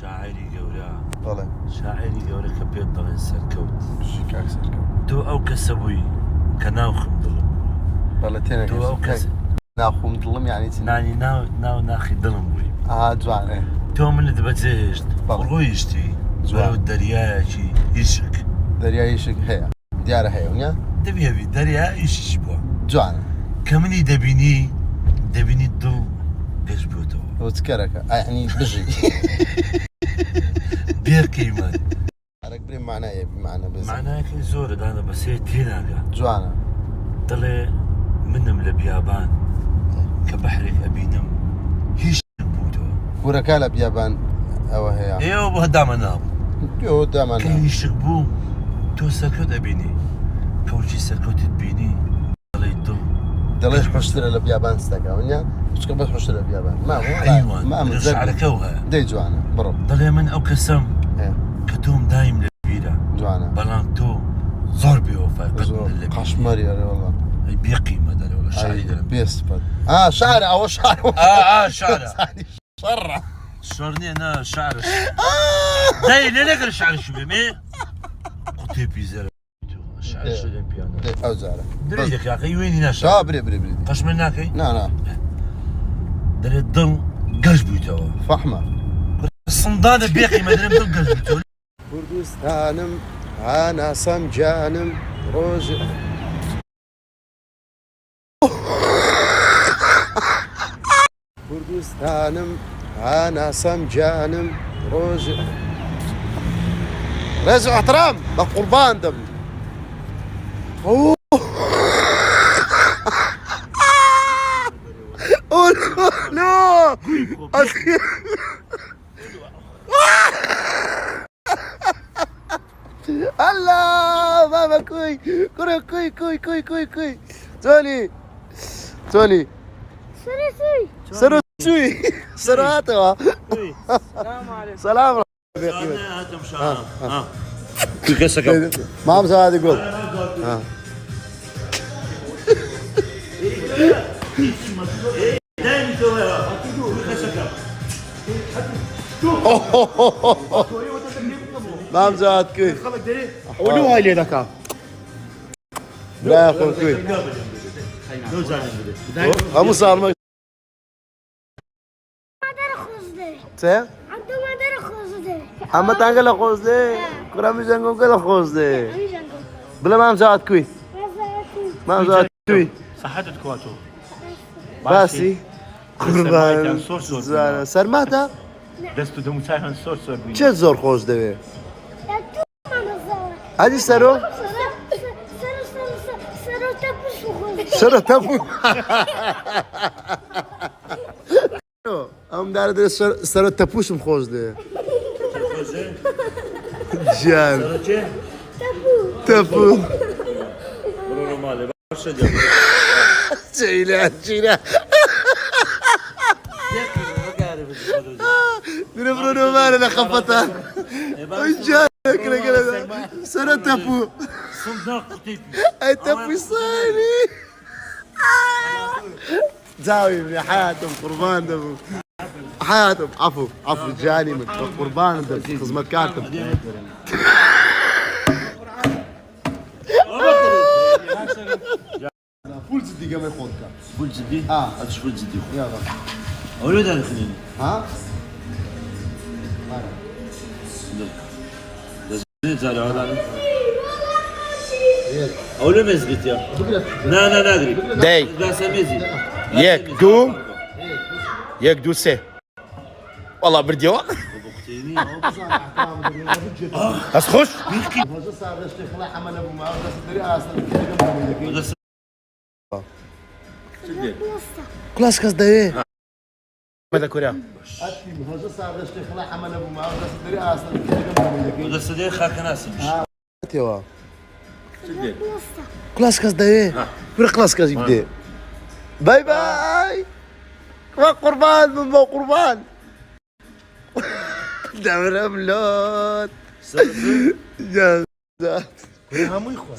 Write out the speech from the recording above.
شاعری گەورە بەڵێ شاعری گەورە کە پێت دەڵێن سەرکەوت کاک سەرکەوت تۆ ئەو کەسە بووی کە ناوخم دڵم بەڵێ تێنە تۆ ئەو کەس ناخۆم دڵم یعنی چی نانی ناو ناخی دڵم بووی جوانێ تۆ منت بەجێهێشت بەڵێ. ڕۆیشتی بەرەو دەریایەکی ئیشک دەریایشک هەیە دیارە هەیە نیە دەبێوی دەریا ئیشیش بووە جوانە کە منی دەبینی دڵ گەشت بووتەوە ئەو چکەرەکە ئەعنی بژی بێرکەیمان ئەرەک برێ مانایە بیمانە بێ معناکەی زۆرە دانە بەسێ تێناگە جوانە دڵێ منم لە بیابان کە بەحرێک ئەبینم هیچ بووتەوە گورەکە لە بیابان ئەوە هەیە ئێوە بۆ هەدامە نابوو ئەو دامان کە هیچک بوو تۆ سەرکەوت ئەبینی کەوچی سەرکەوتت بینی دڵی دڵ دڵێش خۆشترە لە بیابان ستەکەەوە نیە چکە بەس خۆشترە لە بیابان شعرەکەو هەیە دەی جوانە بڕۆ دڵێ من ئەو کەسەم کە تۆم دایم لە بیرە جوانە بەڵام تۆ زۆر بێوەفای قەشمەری ئەرێوەڵە بێقیمە دەرەوە شاری دەرم بێسپەت شارە ئەوە شار شارە شەڕە شعر نییە نا شعرش دای لێ نەگەر شعرش بێمێ قوتێپی زەرە شعرش لێم پیانە ئەو جارە درێ دەکاکەی وێنی ناشا برێ برێ برێ قەشمە ناکەی نا دەرێت دڵ گەشت بوویتەوە فەحمە سندانە بێقیمە دەرێم دڵ گەشت بوویتەوە کوردستانم هاناسەم جانم ڕۆژ کوردستانم هاناسەم جانم ڕۆژ ڕێز و ئەحترام بە قوربان دەم الله بابا كوي كوي كوي كوي كوي كوي كوي توني توني سروسوي سراتوا السلام عليكم. سلام ما مساعد يقول ما مساعد كوي قولوا هاي ليدك لا يا اخوي كوي هم صار ما ته اما تانگل خوزده کرمی جنگون کل خوزده بلا ما مساعد كوي ما مساعد كوي صحتت كواتو باسي قربان سرماتا دەست و دەموچایان سۆر بووین چه زۆر خۆش دەوێ هادی سەرۆ سەرۆ تەپوو ئەم دارە دەوێت سەرۆ تەپوشم خۆش دەوێ گیان تەپوو چیرە من برونو مالي لخفتان وجاك كده سنة تفو صندوق قطيفي اي تفو صاني زاوي من حياتهم قربان دبو حياتهم عفو جاني من قربان دبو خزمة كاتب فول زدي قبل خودك فول جدي؟ هاتش فول جدي يلا أولاد هذا خليني ها؟ زاري هذا أولو مزبط يا نا أدري داي لا سميزي يك دو سي والله بردي وقت بس خش كلاس كاس داي ماذا كوريا وده صديق خاك ناسي تيوا كلاس كاس داي ولا كلاس كاس يبدا باي باي قربان من بو قربان دمر ملوت سلام جازات همو يخوة